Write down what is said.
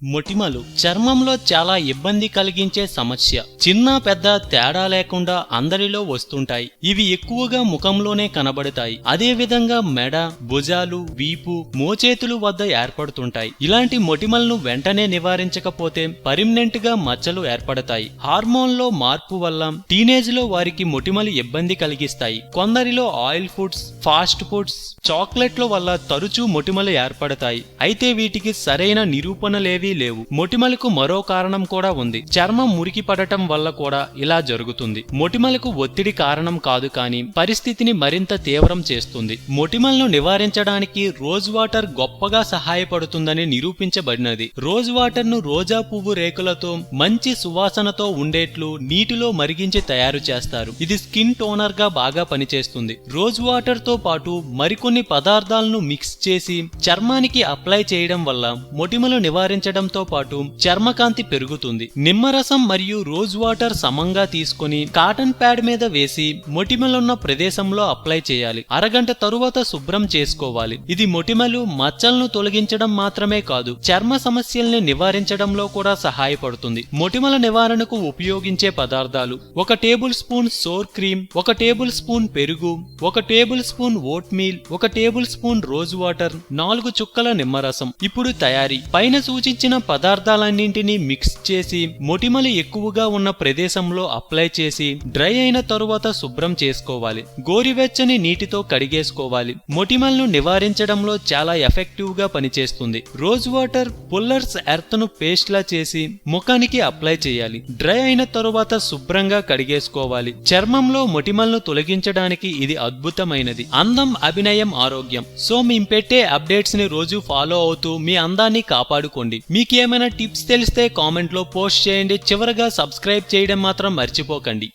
మొటిమలు చర్మంలో చాలా ఇబ్బంది కలిగించే సమస్య. చిన్న పెద్ద తేడా లేకుండా అందరిలో వస్తుంటాయి. ఇవి ఎక్కువగా ముఖంలోనే కనబడతాయి. అదే విధంగా మెడ, భుజాలు, వీపు, మోచేతులు వద్ద ఏర్పడుతుంటాయి. ఇలాంటి మొటిమలను వెంటనే నివారించకపోతే పర్మనెంట్ గా మచ్చలు ఏర్పడతాయి. హార్మోన్లో మార్పు వల్ల టీనేజ్ లో వారికి మొటిమలు ఇబ్బంది కలిగిస్తాయి. కొందరిలో ఆయిల్ ఫుడ్స్, ఫాస్ట్ ఫుడ్స్, చాక్లెట్ల వల్ల తరచూ మొటిమలు ఏర్పడతాయి. అయితే వీటికి సరైన నిరూపణలేవి లేవు. మొటిమలకు మరో కారణం కూడా ఉంది. చర్మం మురికి పడటం వల్ల కూడా ఇలా జరుగుతుంది. మొటిమలకు ఒత్తిడి కారణం కాదు, కానీ పరిస్థితిని మరింత తీవ్రం చేస్తుంది. మొటిమలను నివారించడానికి రోజ్ వాటర్ గొప్పగా సహాయపడుతుందని నిరూపించబడినది. రోజ్ వాటర్ ను రోజా పువ్వు రేకులతో మంచి సువాసనతో ఉండేట్లు నీటిలో మరిగించి తయారు చేస్తారు. ఇది స్కిన్ టోనర్ గా బాగా పనిచేస్తుంది. రోజ్ వాటర్ తో పాటు మరికొన్ని పదార్థాలను మిక్స్ చేసి చర్మానికి అప్లై చేయడం వల్ల మొటిమలు నివారించడంతో పాటు చర్మకాంతి పెరుగుతుంది. నిమ్మరసం మరియు రోజ్ వాటర్ సమంగా తీసుకొని కాటన్ ప్యాడ్ మీద వేసి మొటిమలున్న ప్రదేశంలో అప్లై చేయాలి. అరగంట తరువాత శుభ్రం చేసుకోవాలి. ఇది మొటిమలు, మచ్చలను తొలగించడం మాత్రమే కాదు, చర్మ సమస్యల్ని నివారించడంలో కూడా సహాయపడుతుంది. మొటిమల నివారణకు ఉపయోగించే పదార్థాలు: 1 tablespoon sour cream, 1 tablespoon పెరుగు, 1 tablespoon oatmeal, 1 tablespoon rose water, 4 చుక్కల నిమ్మరసం. ఇప్పుడు తయారీ: పైన సూచించిన పదార్థాలన్నింటినీ మిక్స్ చేసి మొటిమలు ఎక్కువగా ఉన్న ప్రదేశంలో అప్లై చేసి డ్రై అయిన తరువాత శుభ్రం చేసుకోవాలి. గోరువెచ్చని నీటితో కడిగేసుకోవాలి. మొటిమలను నివారించడంలో చాలా ఎఫెక్టివ్ గా పనిచేస్తుంది. రోజ్ వాటర్ పుల్లర్స్ ఎర్త్ ను పేస్ట్ లా చేసి ముఖానికి అప్లై చేయాలి. డ్రై అయిన తరువాత శుభ్రంగా కడిగేసుకోవాలి. చర్మంలో మొటిమలను తొలగించడానికి ఇది అద్భుతమైనది. అందం, అభినయం, ఆరోగ్యం. సో మేము పెట్టే అప్డేట్స్ ని రోజు ఫాలో అవుతూ మీ అందాన్ని కాపాడుకోండి. మీకేమైనా టిప్స్ తెలిస్తే కామెంట్ లో పోస్ట్ చేయండి. చివరగా సబ్స్క్రైబ్ చేయడం మాత్రం మర్చిపోకండి.